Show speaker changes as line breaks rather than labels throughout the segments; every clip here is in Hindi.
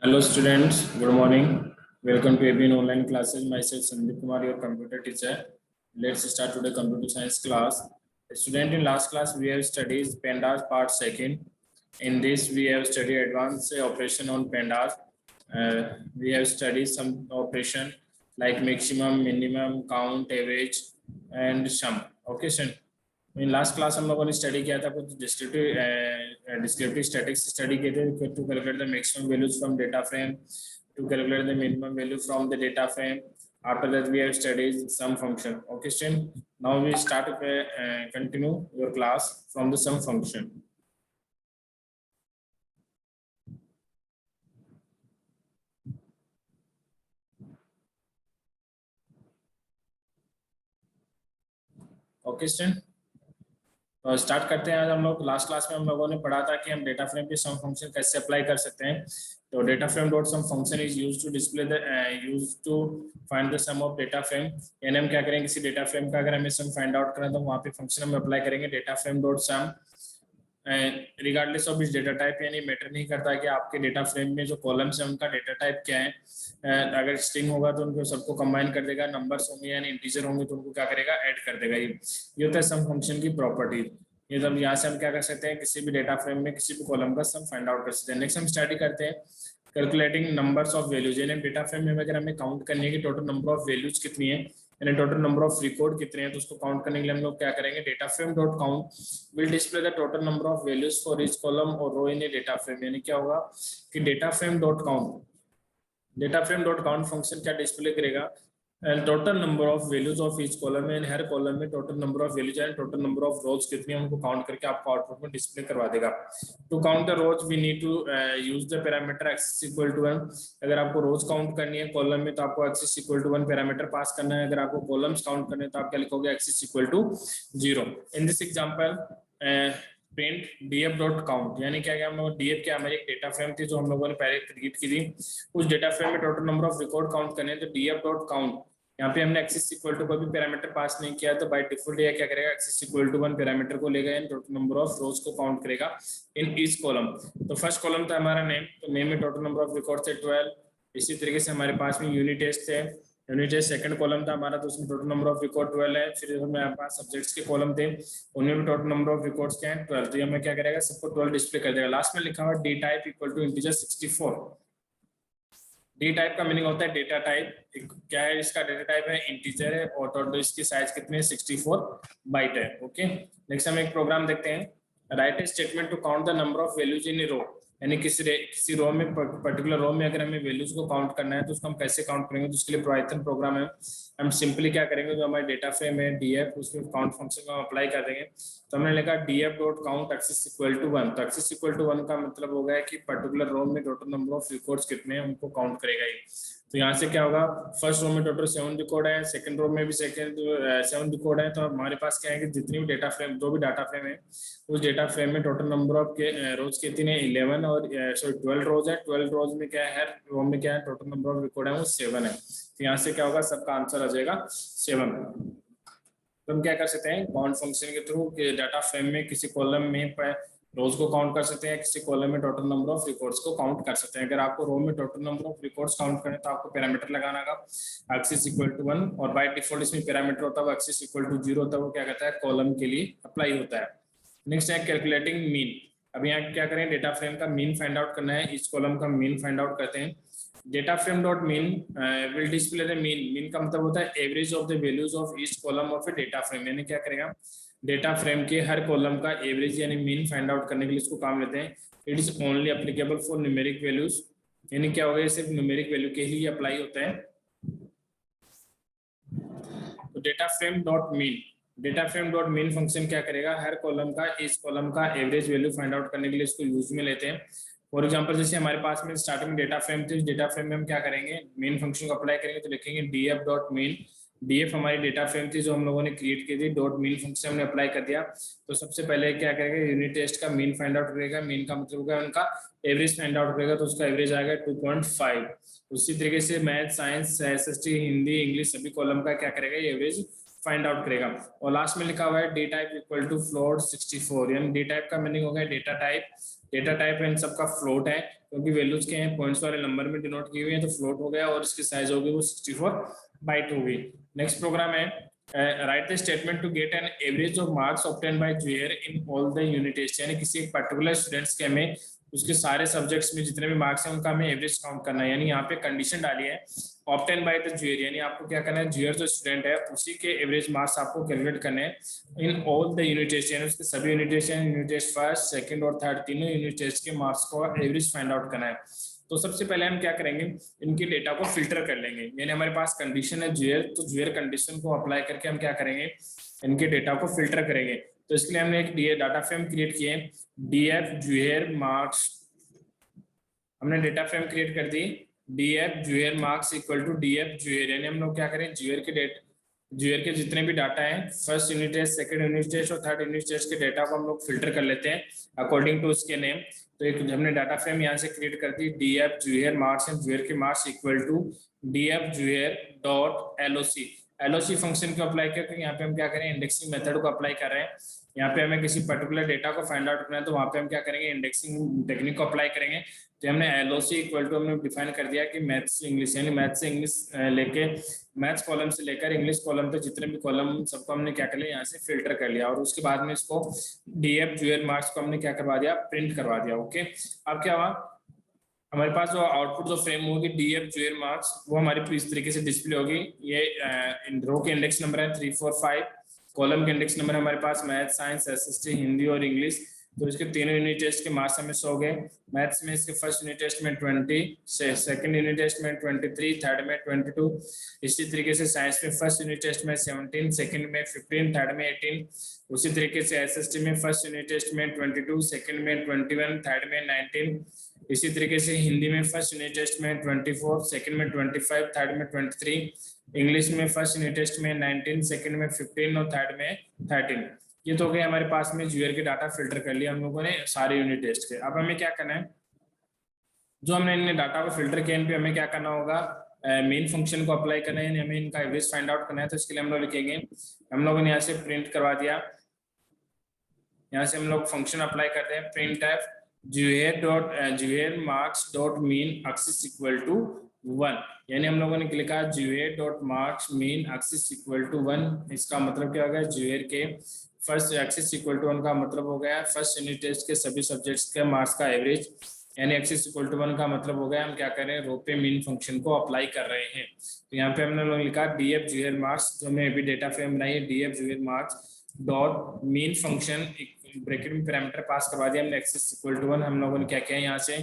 Hello students, good morning. Welcome to ABN online classes. Myself Sandeep Kumar, your computer teacher. Let's start today computer science class. Student, in last class we have studied pandas part second. In this we have studied advanced operation on pandas. We have studied some operation like maximum, minimum, count, average and sum. Okay, sir. In last class हम लोगों ने स्टडी किया था कुछ डिस्क्रिप्टिव स्टैटिक्स स्टडी किए थे to calculate the maximum values from data frame to calculate the minimum value from the data frame after that we have studied sum function okay student now we start continue your class from the sum function okay student तो स्टार्ट करते हैं। आज हम लोग लास्ट क्लास में हम लोगों ने पढ़ा था कि हम डेटा फ्रेम पे सम फंक्शन कैसे अप्लाई कर सकते हैं। तो data frame dot sum function is used to display the used to find the sum of data frame. यानी हम क्या करेंगे, किसी डेटा फ्रेम का अगर हमें सम फाइंड आउट करना है तो वहाँ पे फंक्शन हम अप्लाई करेंगे data frame dot sum regardless of इस डेटा टाइप। यानी मैटर नहीं करता कि आपके डेटा फ्रेम में जो कॉलम्स है उनका डेटा टाइप क्या है। अगर स्ट्रिंग होगा तो उनको सबको कंबाइन कर देगा, नंबर्स होंगे यानी इंटीजर होंगे तो उनको क्या करेगा, ऐड कर देगा। ये होता है सम फंक्शन की प्रॉपर्टी। ये तब यहाँ से हम क्या कर सकते हैं, किसी भी डेटा फ्रेम में किसी भी कॉलम का सम फाइंड आउट कर सकते हैं। नेक्स्ट हम स्टडी करते हैं कैलकुलेटिंग नंबर्स ऑफ वैल्यूज। यानी डेटा फ्रेम में अगर हमें काउंट करनी है कि टोटल नंबर ऑफ वैल्यूज कितनी है, यानी टोटल नंबर ऑफ रिकॉर्ड कितने हैं, तो उसको काउंट करने के लिए हम लोग क्या करेंगे, data frame dot count will display the total number of values for each column और रो इन ए डेटा फ्रेम। यानी क्या होगा कि data frame dot count function क्या डिस्प्ले करेगा, and total number of values of each column में, हर कॉलम में total number of values and total number of रोज कितनी है उनको काउंट करके आपको आउटपुट में डिस्प्ले करवा देगा। To count the rows we need to use the parameter axis equal to 1। अगर आपको रोज काउंट करनी है कॉलम में तो आपको axis equal to 1 parameter pass करना है। अगर आपको कॉलम्स काउंट करने हैं तो आप क्या लिखोगे, axis equal to 0। In this example print df dot count. यानी क्या हम लोग df क्या हमारी एक डेटा फ्रेम थी जो हम लोगों ने पहले क्रिएट की थी। उस डेटा फ्रेम में total number of record count करने हैं तो df डॉट काउंट, यहाँ पे हमने एक्सिस इक्वल टू कोई भी पैरामीटर पास नहीं किया तो बाय डिफॉल्ट ये क्या करेगा, एक्सिस इक्वल टू 1 पैरामीटर को लेगा एंड टोटल नंबर ऑफ रोज को काउंट करेगा इन ईच कॉलम। तो फर्स्ट कॉलम था हमारा नेम, तो नेम में टोटल नंबर ऑफ रिकॉर्ड थे 12। इसी तरीके से हमारे पास में यूनिट टेस्ट थे, यूनिट टेस्ट सेकंड कॉलम था हमारा, तो उसमें टोटल नंबर ऑफ रिकॉर्ड 12 है। फिर हमारे पास सब्जेक्ट्स के कॉलम थे, उनमें भी टोटल नंबर ऑफ रिकॉर्ड्स क्या है 12। तो ये हमें क्या करेगा, सबको 12 डिस्प्ले कर देगा। लास्ट में लिखा हुआ D type equal to integer 64। D type का मीनिंग होता है डेटा टाइप क्या है, इसका डेटा टाइप है इंटीजर है और टोटल इसकी साइज कितने 64 बाइट है। ओके, नेक्स्ट हम एक प्रोग्राम देखते हैं। Write a statement to count the number of values in a row. यानी किसी रो में, पर्टिकुलर रो में अगर हमें वैल्यूज को काउंट करना है तो उसको हम कैसे काउंट करेंगे, तो उसके लिए पाइथन प्रोग्राम है। हम सिंपली क्या करेंगे, जो हमारे डेटा फ्रेम है डीएफ, उसमें काउंट फंक्शन को अप्लाई कर देंगे। तो हमने लिखा DF dot count axis equal to 1। तो एक्सिस इक्वल टू 1 का मतलब होगा कि पर्टिकुलर रो में टोटल नंबर ऑफ रिकॉर्ड्स कितने हैं उनको काउंट करेगा ये। तो यहाँ से क्या होगा, फर्स्ट रो में टोटल 7 रिकॉर्ड है, सेकंड रो में भी 7 रिकॉर्ड है। तो हमारे पास क्या है कि जितनी भी डेटा फ्रेम, जो भी डाटा फ्रेम है उस डेटा फ्रेम में टोटल नंबर ऑफ रोज कितने 11 और सॉरी 12 रोज है। 12 रोज में क्या है, हर रो में क्या है टोटल नंबर ऑफ रिकॉर्ड है वो 7 है। तो यहाँ से क्या होगा, सबका आंसर आ जाएगा 7। तो हम क्या कर सकते हैं, काउंट फंक्शन के थ्रू डाटा फ्रेम में किसी कॉलम में रोज को काउंट कर सकते हैं, किसी कॉलम में टोटल नंबर ऑफ रिकॉर्ड्स को काउंट कर सकते हैं। अगर आपको रो में total number of records count करने तो आपको पैरामीटर लगाना होगा एक्सिस इक्वल टू 1, और बाय डिफॉल्ट इसमें पैरामीटर होता है एक्सिस इक्वल टू 0 होता है, वो क्या कहता है कॉलम के लिए अप्लाई होता है। नेक्स्ट है कैलकुलेटिंग मीन। अब यहाँ क्या करें, डेटा फ्रेम का मीन फाइंड आउट करना है, इस कॉलम का मीन फाइंड आउट करते हैं। Data frame dot mean will display the mean. Mean का मतलब होता है average of the values of each column of A data frame. यानी क्या करेगा, डेटा फ्रेम के हर कॉलम का एवरेज यानी मीन फाइंड आउट करने के लिए इसको काम लेते हैं। It is only applicable for numeric values. यानी क्या होगा, ये सिर्फ न्यूमेरिक वैल्यू के लिए अप्लाई होता है। तो data frame dot mean function क्या करेगा, हर कॉलम का, इस कॉलम का एवरेज वैल्यू फाइंड आउट करने के लिए इसको यूज में लेते हैं। फॉर एग्जांपल जैसे हमारे पास में स्टार्टिंग डेटा फ्रेम थी, डेटा फ्रेम में हम क्या करेंगे, मेन फंक्शन को अप्लाई करेंगे। तो लिखेंगे डीएफ डॉट मेन। डीएफ हमारी डेटा फ्रेम थी जो हम लोगों ने क्रिएट की थी, डॉट मीन फंक्शन हमने अप्लाई कर दिया। तो सबसे पहले क्या करेगा, यूनिट टेस्ट का मीन फाइंड आउट करेगा। मीन का मतलब होगा उनका एवरेज फाइंड आउट करेगा, तो उसका एवरेज आएगा 2.5। उसी तरीके से math, science, SST, Hindi, English सभी कॉलम का क्या करेगा, ये एवरेज फाइंड आउट करेगा। और लास्ट में लिखा हुआ है D type equal to float 64। यानी डी टाइप का मीनिंग हो गया डेटा टाइप, डेटा टाइप इन सबका फ्लोट है क्योंकि वैल्यूज के हैं पॉइंट्स वाले नंबर में डिनोट की हुई है, तो फ्लोट हो गया और इसकी साइज होगी वो 64 बाइट होगी। नेक्स्ट प्रोग्राम है write the statement to get an average of marks obtain by जुएर in all the unit test, यानी किसी एक पर्टिकुलर स्टूडेंट्स के हमें उसके सारे सब्जेक्ट्स में जितने भी मार्क्स हैं उनका हमें एवरेज काउंट करना है। यानी यहाँ पे कंडीशन डाली है ऑब्टेन बाय द जुएर, यानी आपको क्या करना है, जुएर जो स्टूडेंट है उसी के एवरेज मार्क्स आपको कैलकुलेट करने हैं in all the unit test, यानी उसके सभी unit test, unit test first second और थर्ड तीनों यूनिट टेस्ट के मार्क्स को एवरेज फाइंड आउट करना है। तो सबसे पहले हम क्या करेंगे, इनके डेटा को फिल्टर कर लेंगे। यानी हमारे पास कंडीशन है जुएर, तो जुएर कंडीशन को अप्लाई करके हम क्या करेंगे, इनके डेटा को फिल्टर करेंगे। तो इसके लिए हमने एक डाटा फ्रेम क्रिएट किए, डीएफ जुएर मार्क्स, हमने डेटा फ्रेम क्रिएट कर दी डीएफ जुएर मार्क्स इक्वल टू डीएफ जुएर, यानी हम लोग क्या करें, जुएर के जितने भी डाटा हैं first unit test, second unit test और थर्ड यूनिट टेस्ट के डेटा को हम लोग फिल्टर कर लेते हैं अकॉर्डिंग टू उसके नेम। तो एक हमने डाटा फ्रेम यहाँ से क्रिएट कर दी, डीएफ जुएर मार्क्स एंड जुएर के मार्क्स इक्वल टू डीएफ जुएर डॉट एलओसी। एलओसी फंक्शन को अप्लाई करके यहाँ पे हम क्या करें, इंडेक्सिंग मेथड को अप्लाई कर रहे हैं। यहाँ पे हमें किसी पर्टिकुलर डेटा को फाइंड आउट करना है तो वहाँ पे हम क्या करेंगे, इंडेक्सिंग टेक्निक को अप्लाई करेंगे। तो हमने एलओसी इक्वल टू हमने डिफाइन कर दिया कि मैथ्स से इंग्लिश, यानी मैथ्स से इंग्लिश लेके मैथ्स कॉलम से लेकर इंग्लिश कॉलम तक जितने भी कॉलम सबको हमने क्या कर लिया, यहाँ से फिल्टर कर लिया। और उसके बाद में इसको डीएफ जुएर मार्क्स को हमने क्या करवा दिया, प्रिंट करवा दिया। ओके, अब क्या हुआ, हमारे पास जो आउटपुट जो फ्रेम होगी डीएफ जुएर मार्क्स, वो हमारी इस तरीके से डिस्प्ले होगी। ये रो के इंडेक्स नंबर है 3 4 5, कॉलम के इंडेक्स नंबर हमारे पास मैथ साइंस एसएसटी हिंदी और इंग्लिश। तो इसके तीनों यूनिट टेस्ट के मार्क्स हमें 100 गए। मैथ्स में इसके फर्स्ट यूनिट टेस्ट में 20, सेकंड यूनिट टेस्ट में 23, थर्ड में 22। इसी तरीके से साइंस में फर्स्ट यूनिट टेस्ट में 17, सेकंड में 15, थर्ड में 18। उसी तरीके से एसएसटी में फर्स्ट यूनिट टेस्ट में 22, सेकंड में 21, थर्ड में 19। इसी तरीके से हिंदी में फर्स्ट यूनिट टेस्ट में 24, सेकंड में 25, थर्ड में 23। इंग्लिश में फर्स्ट यूनिट टेस्ट में 19, सेकंड में 15 और थर्ड में 13। ये तो हो गया हमारे पास में जुएर के डाटा फिल्टर कर लिया हम लोगों ने सारे यूनिट टेस्ट के। अब हमें क्या करना है, जो हमने इन डाटा को फिल्टर किया इन पे हमें क्या करना होगा, मेन फंक्शन को अप्लाई करना है, हमें इनका एवरेज फाइंड आउट करना है। तो इसके लिए हम लोग लिखेंगे, हम लोगों ने यहाँ से प्रिंट करवा दिया, यहाँ से हम लोग फंक्शन अप्लाई करते हैं प्रिंट एफ जुएर marks dot mean axis equal to 1, यानी हम लोगों ने लिखा जुएर dot marks mean axis equal to 1। इसका मतलब क्या हो गया, जुएर के फर्स्ट एक्सिस इक्वल टू 1 का मतलब हो गया फर्स्ट यूनिट टेस्ट के सभी सब्जेक्ट्स के मार्क्स का एवरेज, यानी एक्सिस इक्वल टू 1 का मतलब हो गया हम क्या कर रहे हैं, रो पे मीन फंक्शन को अप्लाई कर रहे हैं। तो यहाँ पे हमने लोग लिखा डीएफ जुएर मार्क्स, जो हमने अभी डेटा फ्रेम बनाई है डीएफ जुएर marks dot mean function bracket में पैरामीटर पास करवा दिया हमने एक्सिस इक्वल टू 1। हम लोगों ने क्या किया, यहाँ से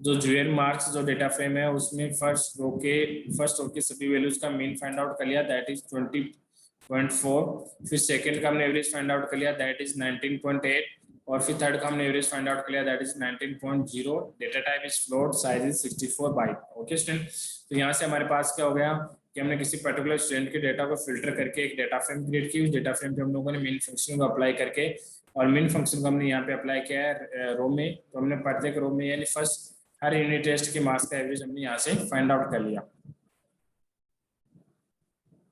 जो जुएर मार्क्स जो डेटा फ्रेम है उसमें फर्स्ट रो के सभी वैल्यूज का मीन फाइंड आउट कर लिया, दैट इज 20.4। फिर सेकंड का हमने एवरेज फाइंड आउट कर लिया, दैट इज 19.8। और फिर थर्ड का हमने एवरेज फाइंड आउट कर लिया, that is 19.0। Data type is float, size is 64 byte. Okay student, तो यहाँ से हमारे पास क्या हो गया कि हमने किसी पर्टिकुलर स्टूडेंट के डेटा को फिल्टर करके एक डेटा फ्रेम क्रिएट की। उस डेटा फ्रेम पे हम लोगों ने मेन फंक्शन को अप्लाई करके, और मेन फंक्शन को हमने यहाँ पे अप्लाई किया है रो में। तो हमने प्रत्येक रो में यानी फर्स्ट हर यूनिट टेस्ट के मार्क्स का एवरेज हमने यहाँ से फाइंड आउट कर लिया।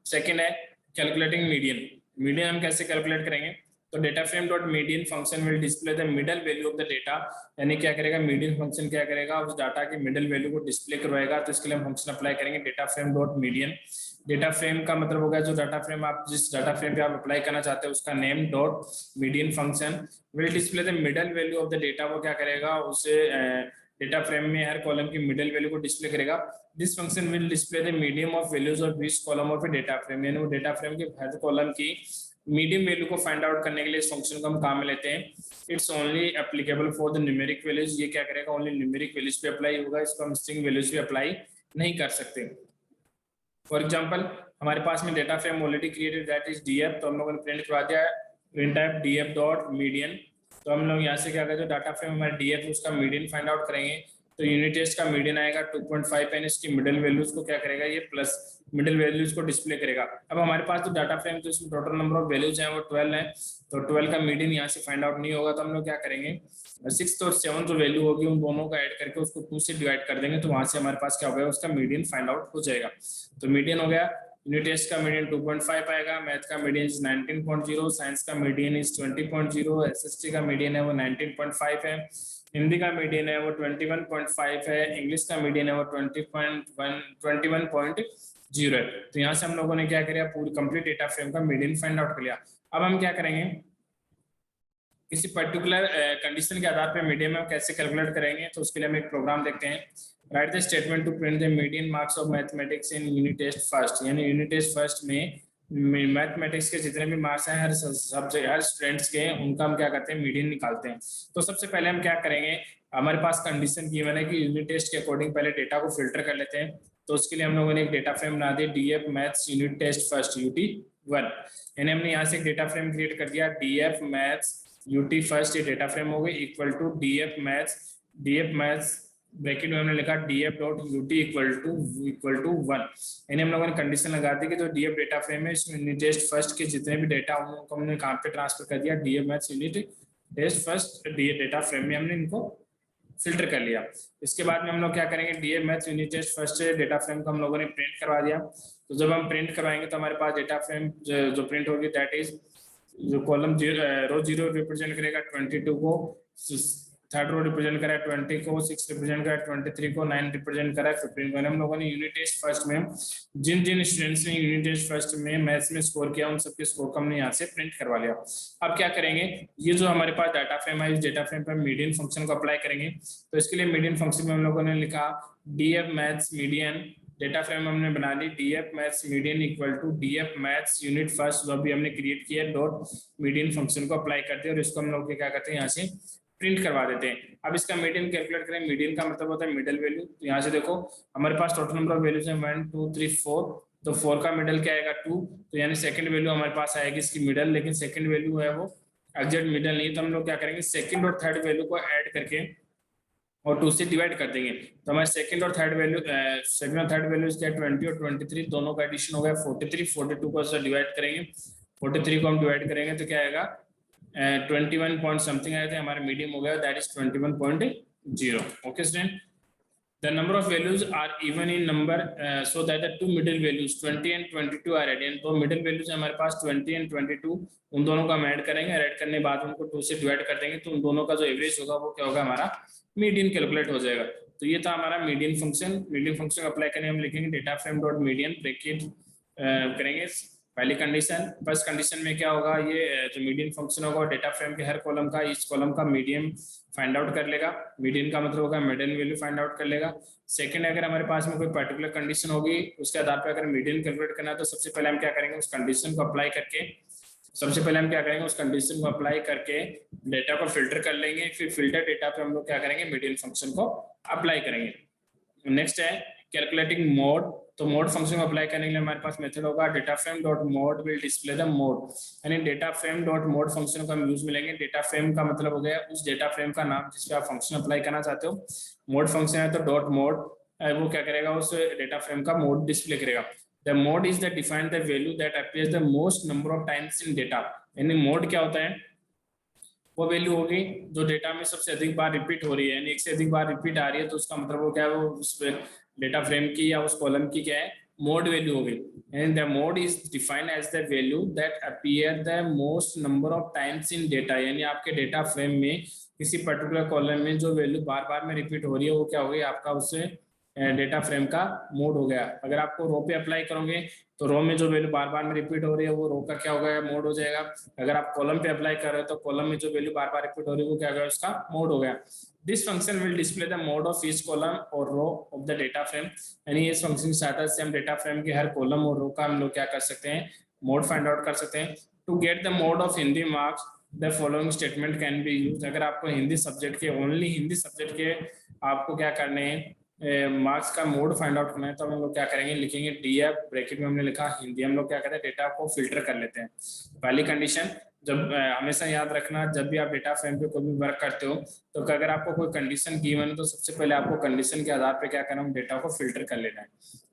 सेकेंड है कैलकुलेटिंग मीडियन। मीडियन हम कैसे कैलकुलेट करेंगे, तो data frame dot median function will display the middle value of the data, यानी क्या करेगा, मीडियन फंक्शन क्या करेगा, उस डाटा के मिडल वैल्यू को डिस्प्ले करवाएगा। तो इसके लिए हम फंक्शन अप्लाई करेंगे data frame dot median. Data frame का मतलब होगा जो डाटा फ्रेम आप जिस डाटा फ्रेम पे आप अप्लाई करना चाहते हैं उसका name dot median function will display the middle value of the data. वो क्या करेगा, उसे डेटा फ्रेम में हर कॉलम की मिडल वैल्यू को डिस्प्ले करेगा। This function will display the medium of values of each column of A data frame, यानी वो डेटा फ्रेम के हर कॉलम की मीडियम वैल्यू को फाइंड आउट करने के लिए इस फंक्शन को हम काम में लेते हैं। It's only applicable for the numeric values. ये क्या करेगा, ओनली न्यूमेरिक वैल्यूज पे अप्लाई होगा, इसको हम स्ट्रिंग वैल्यूज पे अप्लाई नहीं कर सकते। फॉर एग्जांपल हमारे पास में data frame already created that is DF, तो हम लोगों ने प्रिंट करवा दिया है print type DF dot median. तो हम लोग यहाँ से क्या करें, जो डाटा फ्रेम हमारा डीएफ उसका मीडियन फाइंड आउट करेंगे। तो यूनिट टेस्ट का मीडियन आएगा 2.5 एंड इसकी मिडिल वैल्यूज को क्या करेगा, ये प्लस मिडिल वैल्यूज को डिस्प्ले करेगा। अब हमारे पास जो डाटा फ्रेम तो इसमें टोटल नंबर ऑफ वैल्यूज हैं वो 12 है, तो 12 का मीडियन यहाँ से फाइंड आउट नहीं होगा। तो हम लोग क्या करेंगे, 6 और 7 जो वैल्यू होगी उन दोनों का ऐड करके उसको 2 से डिवाइड कर देंगे, तो वहां से हमारे पास क्या हो गया, उसका मीडियन फाइंड आउट हो जाएगा। तो मीडियन हो गया यूनिट टेस्ट का मीडियन 2.5 आएगा, मैथ का मीडियन 19.0, साइंस का मीडियन इज 20.0, एसएसटी का मीडियन है वो 19.5 है, हिंदी का मीडियन है वो 21.5 है, इंग्लिश का मीडियन है वो 21.0 है। तो यहाँ से हम लोगों ने क्या किया, पूरी कंप्लीट डेटा फ्रेम का मीडियन फाइंड आउट कर लिया। अब हम क्या करेंगे, किसी पर्टिकुलर कंडीशन के आधार पर मीडियन में कैसे कैलकुलेट करेंगे, तो उसके लिए हम एक प्रोग्राम देखते हैं। Write the statement to print the median marks of mathematics in unit test first, यानी यूनिट टेस्ट फर्स्ट में मैथमेटिक्स के जितने भी मार्क्स हैं हर सब्जेक्ट हर स्टूडेंट्स के, उनका हम क्या करते हैं, मीडियन निकालते हैं। तो सबसे पहले हम क्या करेंगे, हमारे पास कंडीशन गिवन है कि यूनिट टेस्ट के अकॉर्डिंग पहले डेटा को फिल्टर कर लेते हैं। तो उसके लिए हम लोगों ने एक डेटा फ्रेम बना दिया, DF maths unit test first UT1, यानी हमने यहाँ से एक डेटा फ्रेम क्रिएट कर दिया, डीएफ मैथ्स UT फर्स्ट, ये डेटा फ्रेम हो गई, equal to DF maths bracket में हमने लिखा df.ut इक्वल टू 1, यानी हम लोगों ने कंडीशन लगा दी कि जो df डेटा फ्रेम है इसमें यूनिट टेस्ट फर्स्ट के जितने भी डेटा उनको हमने कहाँ पे ट्रांसफर कर दिया, df maths unit test first data frame में हमने इनको फिल्टर कर लिया। इसके बाद में हम लोग क्या करेंगे, df maths unit test first data frame को हम लोगों ने प्रिंट करवा दिया। तो जब हम प्रिंट करवाएंगे तो हमारे पास डेटा फ्रेम जो प्रिंट होगी दैट इज, जो कॉलम रो 0 रिप्रेजेंट करेगा 22 को, थर्ड रो रिप्रेजेंट करा है 20 को, 6 रिप्रेजेंट करा है 23 को, 9 रिप्रेजेंट करा है 15 को। हम लोगों ने यूनिट टेस्ट फर्स्ट में जिन जिन स्टूडेंट्स ने यूनिट टेस्ट फर्स्ट में मैथ्स में स्कोर किया उन सबके स्कोर को हमने यहाँ से प्रिंट करवा लिया। अब क्या करेंगे, ये जो हमारे पास डाटा फ्रेम है इस डेटा फ्रेम पर मीडियन फंक्शन को अप्लाई करेंगे। तो इसके लिए मीडियन फंक्शन में हम लोगों ने लिखा DF maths median, data frame हमने बना ली DF maths median equal to DF maths unit first जो भी हमने क्रिएट किया डॉट मीडियन फंक्शन को अप्लाई करते हैं और इसको हम लोग क्या करते हैं, यहाँ से प्रिंट करवा देते हैं। अब इसका मीडियन कैलकुलेट करें, मीडियन का मतलब होता है मिडल वैल्यू। तो यहाँ से देखो हमारे पास टोटल नंबर ऑफ वैल्यूज है 1 2 3 4, तो 4 का मिडल क्या आएगा 2, तो यानी सेकंड वैल्यू हमारे पास आएगी इसकी मिडल, लेकिन सेकंड वैल्यू है वो एग्जैक्ट मिडल नहीं। तो हम लोग क्या करेंगे, सेकंड और थर्ड वैल्यू को ऐड करके और 2 से डिवाइड कर देंगे। तो हमारे सेकंड और थर्ड वैल्यूज क्या है 20 और 23, दोनों का एडिशन हो गया 43, 42 को डिवाइड करेंगे, 43 को हम डिवाइड करेंगे तो क्या आएगा 21 पॉइंट समथिंग आए थे, हमारा मीडियम हो गया that is 21.0। Okay student, the number of values are even in number so that the two middle values 20 and 22 are added. तो मिडिल वैल्यूज हमारे पास 20 एंड 22, उन दोनों का हम ऐड करेंगे, ऐड करने के बाद उनको 2 से डिवाइड कर देंगे, तो उन दोनों का जो एवरेज होगा वो क्या होगा, हमारा मीडियन कैलकुलेट हो जाएगा। तो ये था हमारा median function. Median function apply करने हम लिखेंगे data frame dot median bracket करेंगे पहली कंडीशन। फर्स्ट कंडीशन में क्या होगा, ये जो मीडियन फंक्शन होगा डेटा फ्रेम के हर कॉलम का इस कॉलम का मीडियन फाइंड आउट कर लेगा, मीडियन का मतलब होगा मीडियन वैल्यू फाइंड आउट कर लेगा। सेकंड, अगर हमारे पास में कोई पर्टिकुलर कंडीशन होगी उसके आधार पर अगर मीडियन कैलकुलेट करना है तो सबसे पहले हम क्या करेंगे, उस कंडीशन को अप्लाई करके डेटा को फिल्टर कर लेंगे, फिर फिल्टर डेटा पे हम लोग क्या करेंगे, मीडियन फंक्शन को अप्लाई करेंगे। नेक्स्ट है कैलकुलेटिंग मोड। तो मोड फंक्शन को अप्लाई करने के लिए हमारे पास मेथड होगा data frame dot mode will display the mode, यानी data frame dot mode function को हम यूज में लेंगे। डेटा फ्रेम का मतलब हो गया उस डेटा फ्रेम का नाम जिस पे आप फंक्शन अप्लाई करना चाहते हो। मोड फंक्शन है तो डॉट मोड वो क्या करेगा, उस डेटा फ्रेम का मोड डिस्प्ले करेगा। The mode is the define the value that appears the most number of times in data। यानी मोड क्या होता है, वो वैल्यू होगी जो डेटा में सबसे अधिक बार रिपीट हो रही है, यानी एक से अधिक बार रिपीट आ रही है तो उसका मतलब वो क्या है, वो उस डेटा फ्रेम की या उस कॉलम की क्या है, मोड वैल्यू होगी। And the mode is defined as the value that appear the most number of times in data, यानी आपके डेटा फ्रेम में किसी पर्टिकुलर कॉलम में जो वैल्यू बार बार में रिपीट हो रही है वो क्या होगी, आपका उससे डेटा फ्रेम का मोड हो गया। अगर आपको रो पे अप्लाई करोगे तो रो में जो वैल्यू बार बार में रिपीट हो रही है वो रो का क्या होगा, मोड हो जाएगा। अगर आप कॉलम पे अप्लाई कर रहे हो तो कॉलम में जो वैल्यू बार बार रिपीट हो रही है वो क्या होगा, उसका मोड हो गया। This function will display the mode of each column और row of the data frame, यानी इस फंक्शन की सहायता से हम डेटा फ्रेम के हर कॉलम और रो का हम लोग क्या कर सकते हैं, मोड फाइंड आउट कर सकते हैं। To get the mode of Hindi marks the following statement can be use. अगर आपको हिंदी सब्जेक्ट के ओनली हिंदी सब्जेक्ट के आपको क्या करने हैं, मार्क्स का मोड फाइंड आउट करना है तो हम लोग क्या करेंगे, लिखेंगे डीएफ ब्रैकेट में हमने लिखा हिंदी, हम लोग क्या करते हैं डेटा को फिल्टर कर लेते हैं। पहली कंडीशन, जब हमेशा याद रखना जब भी आप डेटा फ्रेम पे कोई भी वर्क करते हो तो अगर आपको कोई कंडीशन गिवन है तो सबसे पहले आपको कंडीशन के आधार पे क्या करना है, डेटा को फिल्टर कर लेना है।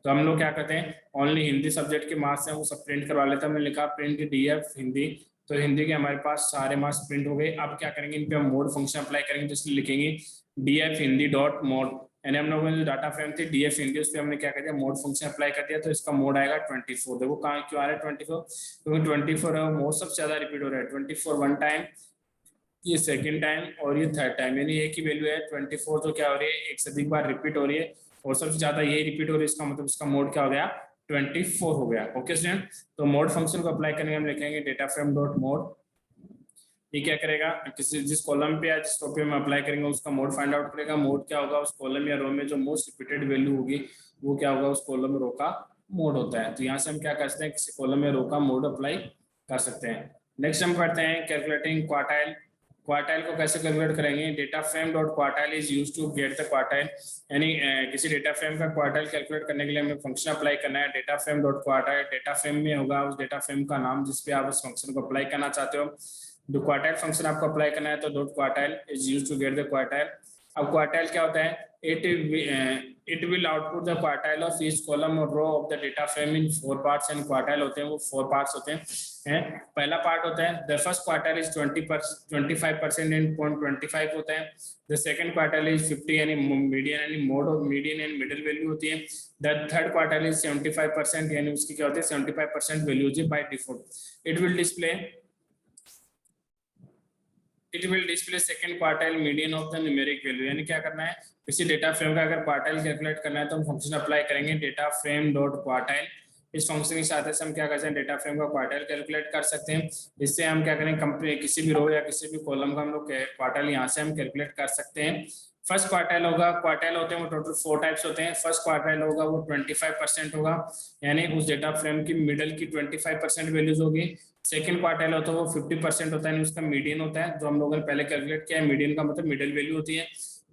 तो हम लोग क्या करते हैं, ओनली हिंदी सब्जेक्ट के मार्क्स हैं वो सब प्रिंट करवा लेते हैं। हमने लिखा प्रिंट डीएफ हिंदी, तो हिंदी के हमारे पास सारे मार्क्स प्रिंट हो गए। अब क्या करेंगे, इन पे हम मोड फंक्शन अप्लाई करेंगे, जिसमें लिखेंगे डीएफ हिंदी डॉट मोड, यानी हम लोगों ने जो डाटा फ्रेम थी डीएफ इनकी, उस पर हमने क्या कर दिया, मोड फंक्शन अप्लाई कर दिया, तो इसका मोड आएगा 24। देखो कहाँ क्यों आ रहा है 24, क्योंकि 24 है मोड सबसे ज्यादा रिपीट हो रहा है। 24 वन टाइम, ये सेकंड टाइम और ये थर्ड टाइम, यानी एक ही वैल्यू है 24, तो क्या हो रही है, एक से अधिक बार रिपीट हो रही है और सबसे ज्यादा यही रिपीट हो रही है, इसका मतलब इसका मोड क्या हो गया, 24 हो गया। ओके स्टूडेंट, तो मोड फंक्शन को अप्लाई करने हम लिखेंगे डेटा फ्रेम डॉट मोड। ये क्या करेगा, किसी जिस कॉलम पे या जिस रो पे हम अप्लाई करेंगे उसका मोड फाइंड आउट करेगा। मोड क्या होगा, उस कॉलम या रो में जो मोस्ट रिपीटेड वैल्यू होगी वो क्या होगा, उस कॉलम रो का मोड होता है। तो यहाँ से हम क्या कर सकते हैं, किसी कॉलम या रो का मोड अप्लाई कर सकते हैं। नेक्स्ट हम करते हैं कैलकुलेटिंग क्वार्टाइल। क्वार्टाइल को कैसे कैलकुलेट करेंगे, data frame dot quartile is used to get the quartile, यानी किसी डेटा फ्रेम का क्वार्टाइल कैलकुलेट करने के लिए हमें फंक्शन अप्लाई करना है data frame dot quartile. Data frame में होगा उस डेटा फ्रेम का नाम जिसपे आप उस फंक्शन को अप्लाई करना चाहते हो। जो क्वार्टाइल फंक्शन आपको अप्लाई करना है तो dot quartile is used to get the quartile. अब क्वार्टाइल क्या होता है, it will output the quartile of each column or row of the data frame in 4 parts, and quartile होते हैं वो 4 parts होते हैं। पहला पार्ट होता है the first quartile is 25% and 0.25 होता है। the second quartile is 50 यानी मीडियन, यानी मोड और मीडियन एंड मिडिल वैल्यू होती है। the third quartile is 75% यानी उसकी क्या होती है 75% वैल्यू होती है by default. it will display second quartile median of the numeric value, यानी क्या करना है, किसी डेटा फ्रेम का अगर क्वार्टाइल कैलकुलेट करना है तो हम फंक्शन अप्लाई करेंगे डेटा फ्रेम डॉट क्वार्टाइल। इस फंक्शन के साथ हम क्या कर सकते हैं, डेटा फ्रेम का क्वार्टाइल कैलकुलेट कर सकते हैं। इससे हम क्या करेंगे, किसी भी रो या किसी भी कॉलम का हम लोग क्वार्टाइल यहाँ से हम कैलकुलेट कर सकते हैं। फर्स्ट क्वार्टाइल होगा, क्वार्टाइल होते हैं वो टोटल 4 टाइप्स होते हैं। फर्स्ट क्वार्टाइल होगा वो 25% होगा, यानी उस डेटा फ्रेम की मिडल की 25% वैल्यूज होगी। सेकंड क्वार्टाइल होता है वो 50% होता है, उसका मीडियन होता है, जो हम लोगों ने पहले कैलकुलेट किया है, मीडियन का मतलब मिडिल वैल्यू होती है।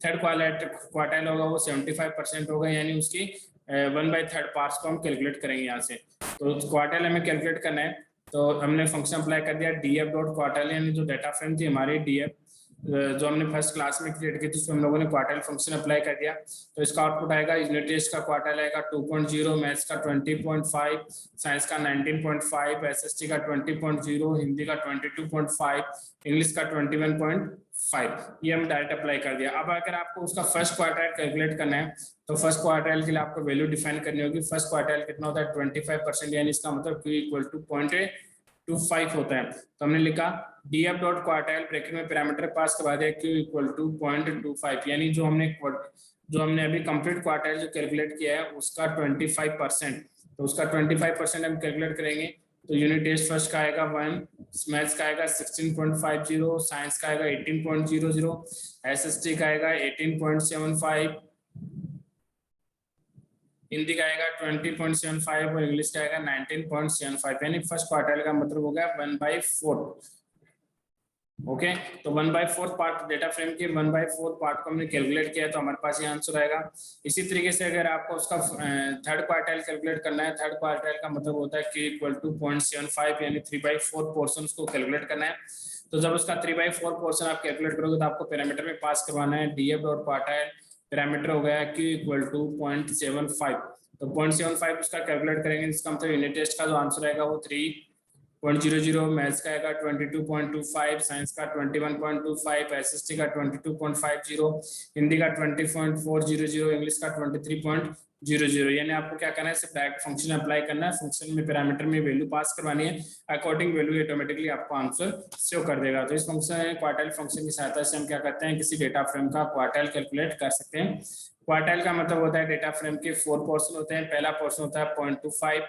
थर्ड क्वार्टाइल होगा वो 75% होगा, यानी उसकी 1/3 पार्ट्स को हम कैलकुलेट करेंगे यहाँ से। तो क्वार्टाइल हमें कैलकुलेट करना है, तो हमने फंक्शन अप्लाई कर दिया डीएफ डॉट क्वार्टाइल, यानी जो डेटा फ्रेम थी हमारी डीएफ जो हमने फर्स्ट क्लास में क्रिएट की थी उसमें हम लोगों ने क्वार्टाइल फंक्शन अप्लाई कर दिया। तो इसका आउटपुट आएगा, यूनिट टेस्ट का क्वार्टाइल आएगा 2.0, मैथ्स का 20.5, साइंस का 19.5, एसएसटी का 20.0, हिंदी का 22.5, इंग्लिश का 21.5। ये हम डायरेक्ट अप्लाई कर दिया। अब अगर आपको उसका फर्स्ट क्वार्टाइल कैलकुलेट करना है तो फर्स्ट क्वार्टाइल के लिए आपको वैल्यू डिफाइन करनी होगी। फर्स्ट क्वार्टाइल कितना होता है 25%, यानी इसका मतलब Q इक्वल टू 0.25 होता है। तो हमने लिखा df डॉट क्वार्टाइल ब्रैकेट में पैरामीटर पास करवा दिया Q इक्वल टू 0.25, यानी जो हमने अभी कंप्लीट क्वार्टाइल जो कैलकुलेट किया है उसका 25%, तो उसका 25% हम कैलकुलेट करेंगे। तो यूनिट टेस्ट फर्स्ट का आएगा 1, मैथ्स का आएगा 16.50, साइंस का आएगा 18.00, एसएसटी का आएगा 18.75, हिंदी का आएगा 20.75 और इंग्लिश का आएगा 19.75, यानी फर्स्ट क्वार्टाइल का मतलब हो गया 1/4। ओके, तो 1/4 पार्ट डेटा फ्रेम के 1/4 पार्ट को हमने कैलकुलेट किया तो हमारे पास ये आंसर आएगा। इसी तरीके से अगर आपको उसका थर्ड क्वार्टाइल कैलकुलेट करना है, थर्ड क्वार्टाइल का मतलब होता है Q इक्वल टू 0.75, यानी 3/4 पोर्शन को कैलकुलेट करना है। तो जब उसका 3/4 पोर्शन आप कैलकुलेट करोगे तो आपको पैरामीटर में पास करवाना है डीएफ डॉट क्वार्टाइल, पैरामीटर हो गया Q इक्वल टू 0.75। तो 0.75 उसका कैलकुलेट करेंगे, इसका मतलब यूनिट टेस्ट का जो आंसर आएगा वो 3.00, मैथ्स का आएगा 22.25, साइंस का 21.25, एसएसटी का 22.50, हिंदी का 20.400, इंग्लिश का 23.00। यानी आपको क्या करना है, सिर्फ डायरेक्ट फंक्शन अप्लाई करना है, फंक्शन में पैरामीटर में वैल्यू पास करवानी है, अकॉर्डिंग वैल्यू ऑटोमेटिकली आपको आंसर शो कर देगा। तो इस फंक्शन क्वार्टाइल फंक्शन की सहायता से हम क्या करते हैं, किसी डेटा फ्रेम का क्वार्टाइल कैलकुलेट कर सकते हैं। क्वार्टाइल का मतलब होता है डेटा फ्रेम के 4 पोर्शन होते हैं। पहला पोर्शन होता है 0.25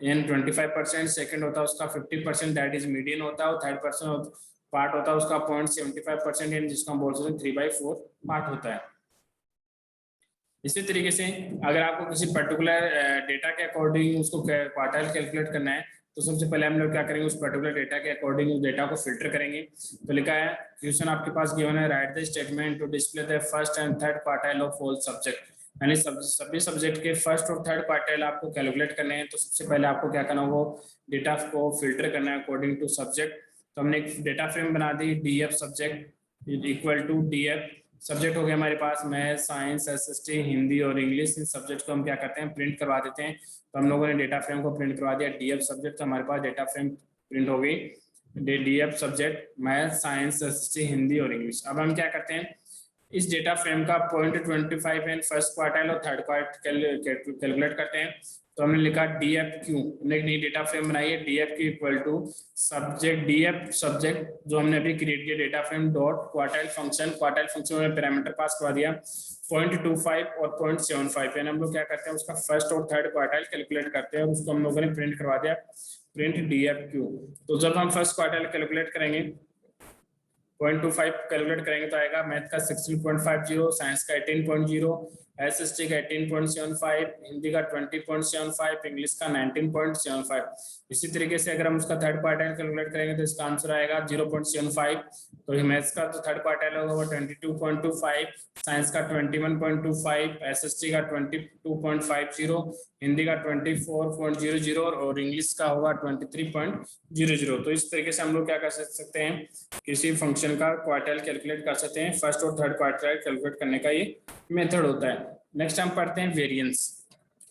यानी 25%, सेकंड होता है उसका 50%, दैट इज मीडियन होता है, और थर्ड पार्ट होता है उसका 0.75% यानी जिसको हम बोल सकते हैं 3/4 पार्ट होता है। इसी तरीके से अगर आपको किसी पर्टिकुलर डेटा के अकॉर्डिंग उसको क्वार्टाइल कैलकुलेट करना है तो सबसे पहले हम लोग क्या करेंगे, उस पर्टिकुलर डेटा के अकॉर्डिंग उस डेटा को फिल्टर करेंगे। तो लिखा है क्वेश्चन आपके पास गिवन है, write the statement to display the first and third quartile of all subject, यानी सभी सब्जेक्ट के फर्स्ट और थर्ड क्वार्टाइल आपको कैलकुलेट करने हैं। तो सबसे पहले आपको क्या करना होगा, डेटा को फिल्टर करना है अकॉर्डिंग टू सब्जेक्ट। तो हमने एक डेटा फ्रेम बना दी DF subject equal to DF subject हो गया हमारे पास मैथ, साइंस, एसएसटी, हिंदी और इंग्लिश। इन सब्जेक्ट को हम क्या करते हैं, प्रिंट करवा देते हैं। तो हम लोगों ने डेटा फ्रेम को प्रिंट करवा दिया डीएफ सब्जेक्ट, तो हमारे पास डेटा फ्रेम प्रिंट हो गई DF subject math, science, SST, Hindi और इंग्लिश। अब हम क्या करते हैं, इस डेटा फ्रेम का 0.25 एंड फर्स्ट क्वार्टाइल और थर्ड क्वार्टाइल कैलकुलेट करते हैं। तो हमने लिखा DFQ, हमने एक नई डेटा फ्रेम बनाई है, DFQ equal to subject DF subject जो हमने अभी क्रिएट किया data frame dot quartile function में पैरामीटर पास करवा दिया 0.25 और 0.75 यानी हम लोग क्या करते हैं उसका फर्स्ट और थर्ड क्वार्टाइल कैलकुलेट करते हैं और उसको हम लोगों ने प्रिंट करवा दिया, प्रिंट DFQ। तो जब हम फर्स्ट क्वार्टाइल कैलकुलेट करेंगे 0.25 कैलकुलेट करेंगे तो आएगा मैथ का 16.50, साइंस का 18.0, SST का 18.75, हिंदी का 20.75, इंग्लिश का 19.75। इसी तरीके से अगर हम उसका थर्ड क्वार्टाइल कैलकुलेट करेंगे तो इसका आंसर आएगा 0.75। तो मैथ्स का तो थर्ड क्वार्टाइल होगा वो 22.25, साइंस का 21.25, SST का 22.50, हिंदी का 24.00 और इंग्लिश का होगा 23.00। तो इस तरीके से हम लोग क्या कर सकते हैं, किसी फंक्शन का क्वार्टाइल कैलकुलेट कर सकते हैं। फर्स्ट और थर्ड क्वार्टाइल कैलकुलेट करने का ये मेथड होता है। नेक्स्ट हम पढ़ते हैं वेरिएंस।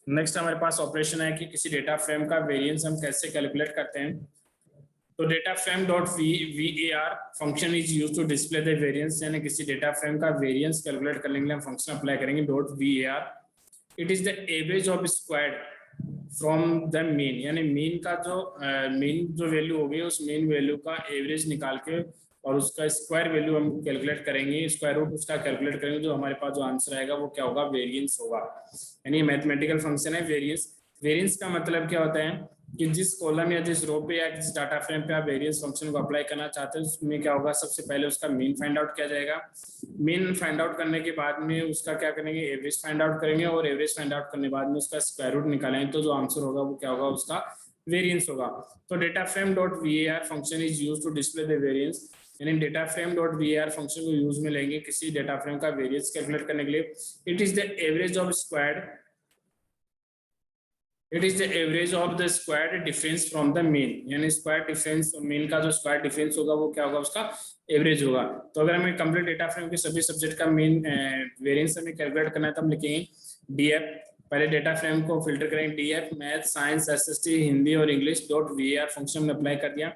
नेक्स्ट हमारे पास ऑपरेशन है कि किसी डेटा फ्रेम का वेरिएंस हम कैसे कैलकुलेट करते हैं। तो data frame dot VAR function is used to display the variance, यानी किसी डेटा फ्रेम का वेरिएंस कैलकुलेट करने के लिए हम फंक्शन अप्लाई करेंगे dot VAR। It is the average of squared from the mean, यानी मीन का जो वैल्यू होगी उस मीन वैल्यू का एवरेज निकाल के और उसका स्क्वायर वैल्यू हम कैलकुलेट करेंगे, स्क्वायर रूट उसका कैलकुलेट करेंगे, जो हमारे पास जो आंसर आएगा वो क्या होगा, वेरिएंस होगा। यानी मैथमेटिकल फंक्शन है वेरिएंस। वेरिएंस का मतलब क्या होता है कि जिस कॉलम या जिस रो पे या जिस डाटा फ्रेम पे आप वेरिएंस फंक्शन को अप्लाई करना चाहते हैं उसमें क्या होगा, सबसे पहले उसका मीन फाइंड आउट किया जाएगा। मीन फाइंड आउट करने के बाद में उसका क्या करेंगे, एवरेज फाइंड आउट करेंगे और एवरेज फाइंड आउट करने के बाद में उसका स्क्वायर रूट निकालेंगे, तो जो आंसर होगा वो क्या होगा, उसका वेरिएंस होगा। तो data frame dot VAR function is used to display the variance, यानी data frame dot VAR function को यूज में लेंगे किसी डेटा फ्रेम का वेरिएंस कैलकुलेट करने के लिए। It is the average of squared, it is the average of the squared difference from the mean, यानी स्क्वायर डिफरेंस मीन का जो स्क्वायर डिफरेंस होगा वो क्या होगा, उसका एवरेज होगा। तो अगर हमें कंप्लीट डेटा फ्रेम के सभी सब्जेक्ट का मीन वेरिएंस हमें कैलकुलेट करना है तो हम लिखेंगे DF, पहले डेटा फ्रेम को फिल्टर करेंगे DF math science SST Hindi और इंग्लिश डॉट VAR फंक्शन में अप्लाई कर दिया।